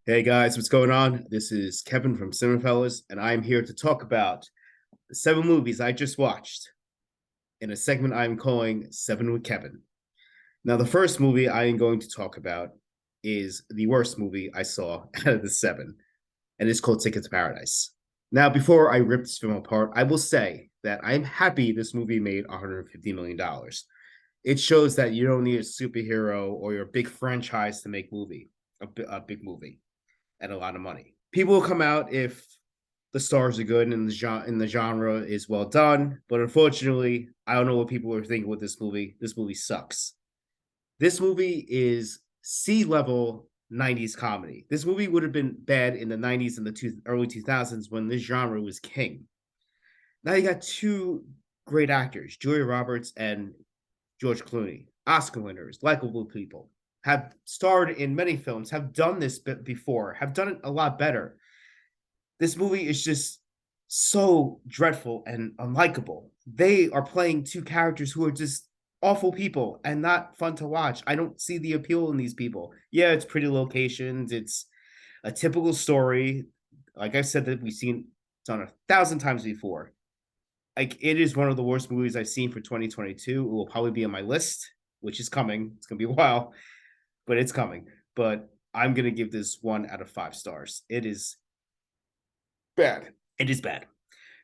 Hey guys, what's going on? This is Kevin from Cinephellas, and I'm here to talk about the 7 movies I just watched in a segment I'm calling 7 with Kevin. Now, the first movie I am going to talk about is the worst movie I saw out of the 7, and it's called Ticket to Paradise. Now, before I rip this film apart, I will say that I'm happy this movie made $150 million. It shows that you don't need a superhero or your big franchise to make a big movie at a lot of money. People will come out if the stars are good and the genre is well done, but unfortunately, I don't know what people are thinking with this movie. This movie sucks. This movie is C level 90s comedy. This movie would have been bad in the 90s and the early 2000s when this genre was king. Now you got two great actors, Julia Roberts and George Clooney, Oscar winners, likable people, have starred in many films, have done this before, have done it a lot better. This movie is just so dreadful and unlikable. They are playing two characters who are just awful people and not fun to watch. I don't see the appeal in these people. Yeah, it's pretty locations, it's a typical story. Like I said, that we've seen done 1,000 times before. Like it is one of the worst movies I've seen for 2022. It will probably be on my list, which is coming. It's gonna be a while, but it's coming. But I'm gonna give this 1 out of 5 stars. It is bad. It is bad.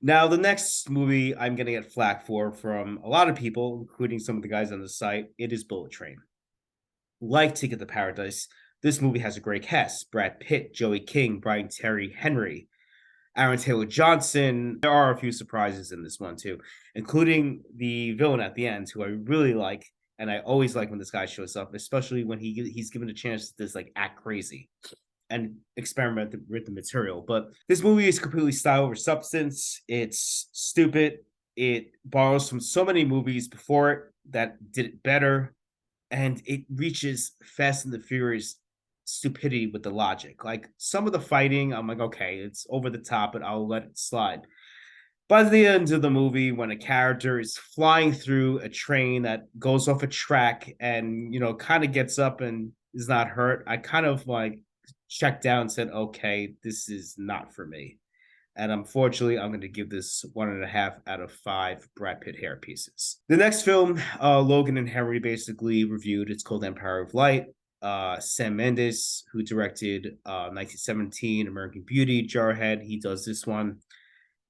Now, the next movie I'm gonna get flack for from a lot of people, including some of the guys on the site. It is Bullet Train. Like Ticket to Paradise, this movie has a great cast: Brad Pitt, Joey King, Brian Terry Henry, Aaron Taylor Johnson. There are a few surprises in this one too, including the villain at the end, who I really like, and I always like when this guy shows up, especially when he's given a chance to just like act crazy and experiment with the material. But this movie is completely style over substance. It's stupid. It borrows from so many movies before it that did it better, and it reaches Fast and the Furious stupidity with the logic. Like some of the fighting, I'm like, okay, it's over the top, but I'll let it slide. By the end of the movie, when a character is flying through a train that goes off a track and kind of gets up and is not hurt, I kind of like checked out and said, okay, this is not for me. And unfortunately, I'm going to give this 1.5 out of 5 Brad Pitt hair pieces. The next film, Logan and Henry basically reviewed. It's called Empire of Light. Sam Mendes, who directed 1917, American Beauty, Jarhead, he does this one.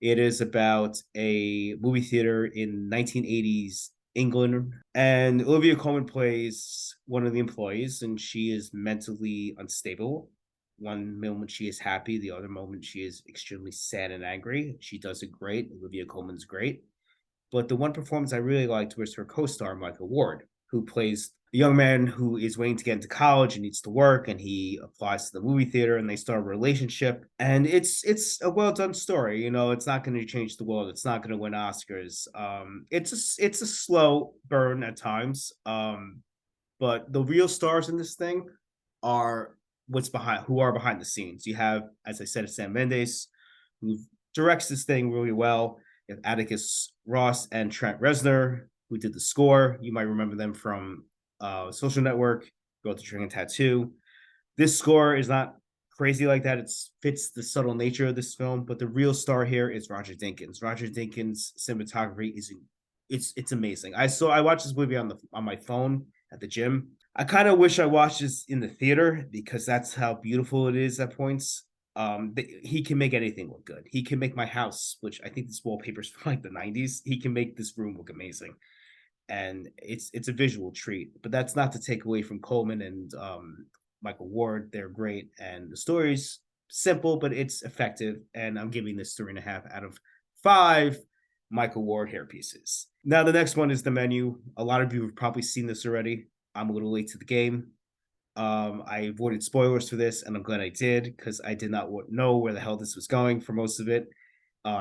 It is about a movie theater in 1980s England, and Olivia Colman plays one of the employees, and she is mentally unstable. One moment she is happy, the other moment she is extremely sad and angry. She does it great. Olivia Colman's great. But the one performance I really liked was her co-star, Michael Ward, who plays a young man who is waiting to get into college and needs to work, and he applies to the movie theater and they start a relationship. And it's a well done story. It's not going to change the world. It's not going to win Oscars. It's a slow burn at times. But the real stars in this thing are who are behind the scenes. You have, as I said, Sam Mendes, who directs this thing really well. You have Atticus Ross and Trent Reznor, who did the score. You might remember them from Social Network, Girl with the Dragon Tattoo. This score is not crazy like that. It fits the subtle nature of this film, but the real star here is Roger Dinkins. Roger Dinkins' cinematography is it's amazing. I watched this movie on my phone at the gym. I kind of wish I watched this in the theater because that's how beautiful it is at points. He can make anything look good. He can make my house, which I think this wallpaper is from like the 90s. He can make this room look amazing, and it's a visual treat. But that's not to take away from Coleman and Michael Ward. They're great, and the story's simple, but it's effective. And I'm giving this 3.5 out of 5 Michael Ward hair pieces. Now the next one is The Menu. A lot of you have probably seen this already. I'm a little late to the game. I avoided spoilers for this, and I'm glad I did because I did not know where the hell this was going for most of it.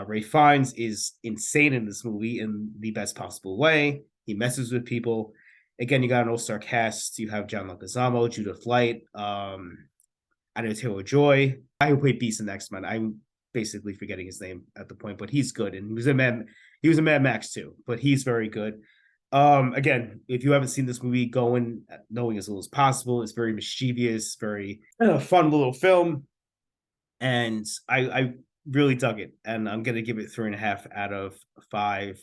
Ray Fiennes is insane in this movie in the best possible way. He messes with people. Again, you got an all-star cast. You have John Leguizamo, Judith Light, Anya Taylor-Joy. I who played Beast in X-Men. I'm basically forgetting his name at the point, but he's good, and he was a Mad Max too. But he's very good. Again, if you haven't seen this movie, go in knowing as little as possible. It's very mischievous, very fun little film, and I really dug it. And I'm gonna give it 3.5 out of 5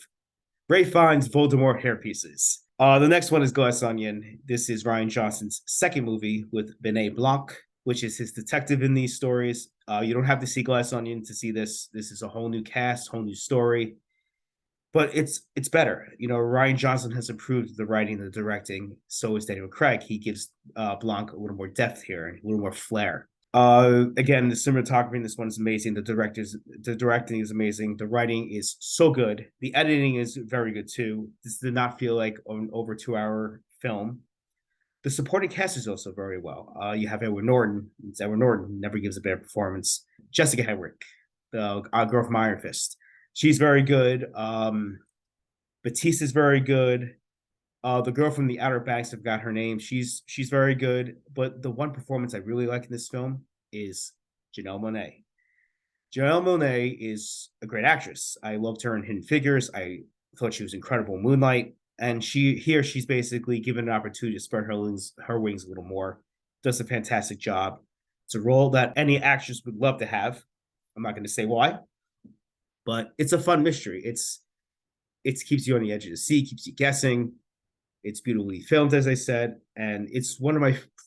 Ray finds Voldemort hair pieces. The next one is Glass Onion. This is Rian Johnson's second movie with Benet Blanc, which is his detective in these stories. You don't have to see Glass Onion to see this. This is a whole new cast, whole new story, but it's better. You know, Rian Johnson has improved the writing, the directing. So is Daniel Craig. He gives Blanc a little more depth here, a little more flair. Again, the cinematography in this one is amazing. The directing is amazing. The writing is so good. The editing is very good too. This did not feel like an over 2 hour film. The supporting cast is also very well. You have Edward Norton. It's Edward Norton, who never gives a bad performance. Jessica Henwick, the girl from Iron Fist. She's very good. Batista's very good. The girl from the Outer Banks, I've got her name. She's very good. But the one performance I really like in this film is Janelle Monáe. Janelle Monáe is a great actress. I loved her in Hidden Figures. I thought she was incredible in Moonlight. And she's basically given an opportunity to spread her wings a little more. Does a fantastic job. It's a role that any actress would love to have. I'm not going to say why, but it's a fun mystery. It keeps you on the edge of the seat, keeps you guessing. It's beautifully filmed, as I said, and it's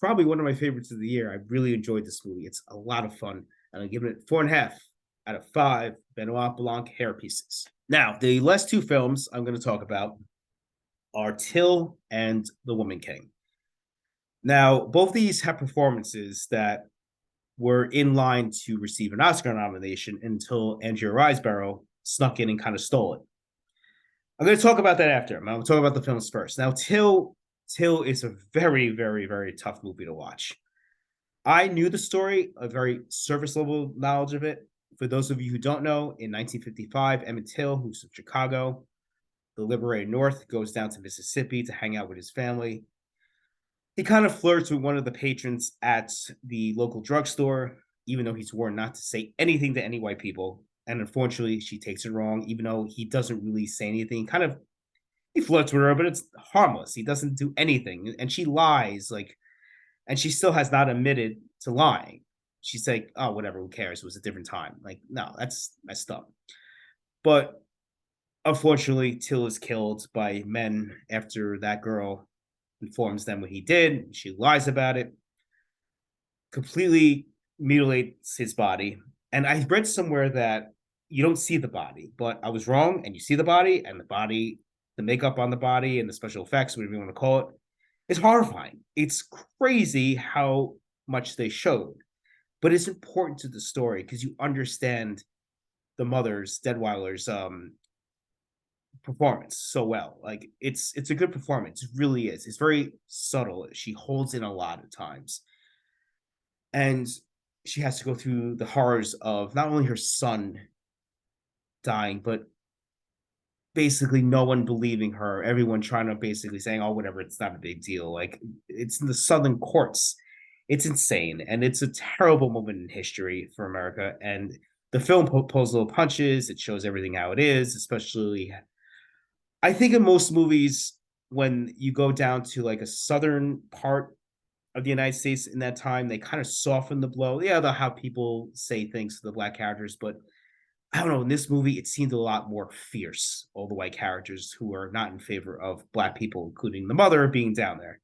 probably one of my favorites of the year. I really enjoyed this movie. It's a lot of fun, and I'm giving it 4.5 out of 5 Benoit Blanc hair pieces. Now, the last two films I'm going to talk about are Till and The Woman King. Now, both of these have performances that were in line to receive an Oscar nomination until Andrea Riseborough snuck in and kind of stole it. I'm going to talk about that after. I'm going to talk about the films first. Now, Till is a very, very, very tough movie to watch. I knew the story, a very surface level knowledge of it. For those of you who don't know, in 1955, Emmett Till, who's from Chicago, the liberated North, goes down to Mississippi to hang out with his family. He kind of flirts with one of the patrons at the local drugstore, even though he's warned not to say anything to any white people. And unfortunately, she takes it wrong, even though he doesn't really say anything. He flirts with her, but it's harmless. He doesn't do anything. And she lies, and she still has not admitted to lying. She's like, oh, whatever, who cares? It was a different time. Like, no, that's messed up. But unfortunately, Till is killed by men after that girl informs them what he did. She lies about it, completely mutilates his body. And I read somewhere that you don't see the body, but I was wrong. And you see the body, and the makeup on the body, and the special effects, whatever you want to call it, is horrifying. It's crazy how much they showed, but it's important to the story because you understand the mother's Deadwyler's performance so well. Like it's a good performance. It really is. It's very subtle. She holds in a lot of times, and she has to go through the horrors of not only her son dying, but basically no one believing her, everyone trying to basically saying, oh, whatever, it's not a big deal. Like it's in the Southern courts. It's insane. And it's a terrible moment in history for America. And the film pulls little punches. It shows everything how it is, especially, I think in most movies, when you go down to like a Southern part of the United States in that time, they kind of soften the blow. Yeah, they'll have people say things to the black characters, but I don't know, in this movie, it seemed a lot more fierce, all the white characters who are not in favor of black people, including the mother being down there.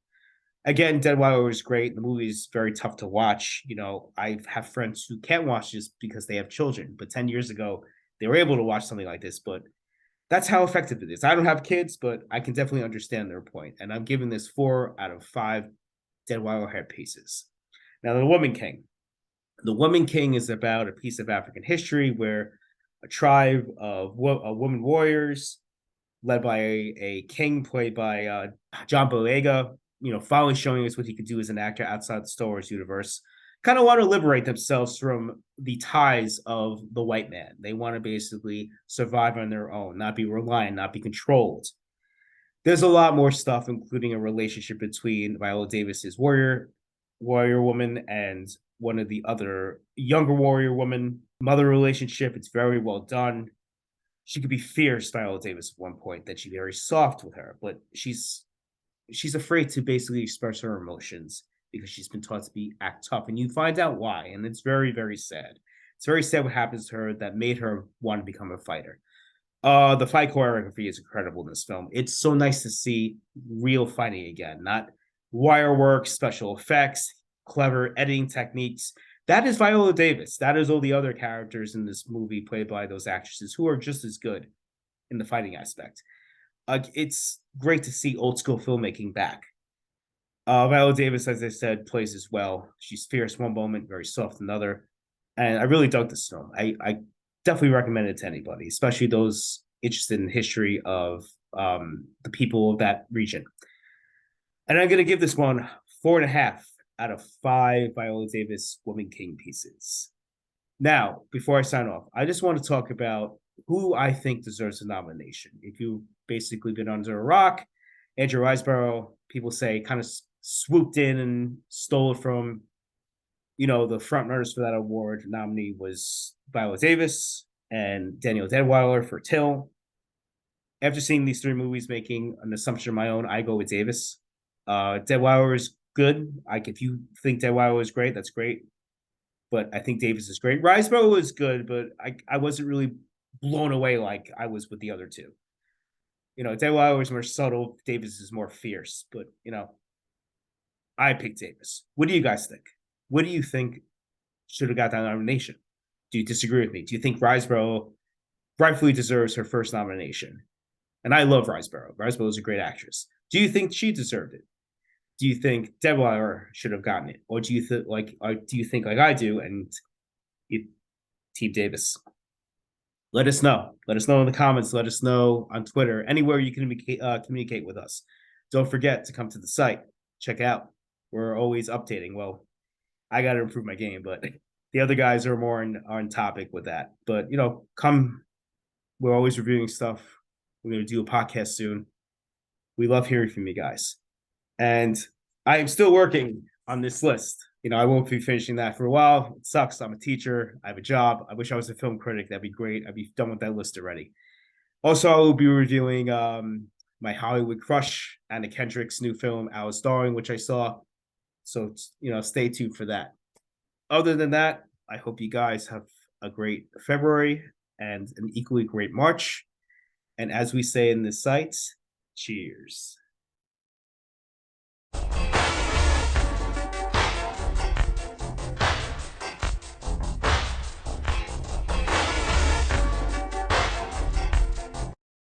Again, Deadwyler was great. The movie is very tough to watch. You know, I have friends who can't watch this because they have children, but 10 years ago, they were able to watch something like this. But that's how effective it is. I don't have kids, but I can definitely understand their point. And I'm giving this 4 out of 5 Deadwyler head pieces. Now, The Woman King. The Woman King is about a piece of African history where a tribe of women warriors led by a king played by John Boyega, finally showing us what he could do as an actor outside the Star Wars universe, kind of want to liberate themselves from the ties of the white man. They want to basically survive on their own, not be reliant, not be controlled. There's a lot more stuff, including a relationship between Viola Davis's warrior woman and one of the other younger warrior woman mother relationship. It's very well done. she could be fierce, Viola Davis, at one point, that she'd be very soft with her, but she's afraid to basically express her emotions because she's been taught to be act tough, and you find out why, and it's very, very sad. It's very sad what happens to her that made her want to become a fighter. The fight choreography is incredible in this film. It's so nice to see real fighting again, not wire work, special effects, clever editing techniques. That is Viola Davis. That is all the other characters in this movie played by those actresses who are just as good in the fighting aspect. It's great to see old school filmmaking back. Viola Davis, as I said, plays as well. She's fierce one moment, very soft another, and I really dug this film. I definitely recommend it to anybody, especially those interested in history of the people of that region. And I'm going to give this one 4.5 out of 5 Viola Davis Woman King pieces. Now, before I sign off, I just want to talk about who I think deserves a nomination. If you've basically been under a rock, Andrea Riseborough, people say, kind of swooped in and stole it from, the front runners for that award. Nominee was Viola Davis and Danielle Deadwyler for Till. After seeing these 3 movies, making an assumption of my own, I go with Davis. Deadwyler is good. If you think Deadwyler is great, that's great. But I think Davis is great. Riseborough was good, but I wasn't really blown away like I was with the other 2. Deadwyler was more subtle. Davis is more fierce. But, I picked Davis. What do you guys think? What do you think should have got that nomination? Do you disagree with me? Do you think Riseborough rightfully deserves her first nomination? And I love Riseborough. Riseborough is a great actress. Do you think she deserved it? Do you think Deadwyler should have gotten it, or do you think like I do and you, Team Davis? Let us know. Let us know in the comments. Let us know on Twitter, anywhere you can communicate with us. Don't forget to come to the site. Check out. We're always updating. Well, I got to improve my game, but the other guys are more on topic with that. But come. We're always reviewing stuff. We're going to do a podcast soon. We love hearing from you guys. And I am still working on this list. I won't be finishing that for a while. It sucks. I'm a teacher. I have a job. I wish I was a film critic. That'd be great. I'd be done with that list already. Also, I will be reviewing my Hollywood crush, Anna Kendrick's new film, Alice Darling, which I saw. So, stay tuned for that. Other than that, I hope you guys have a great February and an equally great March. And as we say in this site, cheers.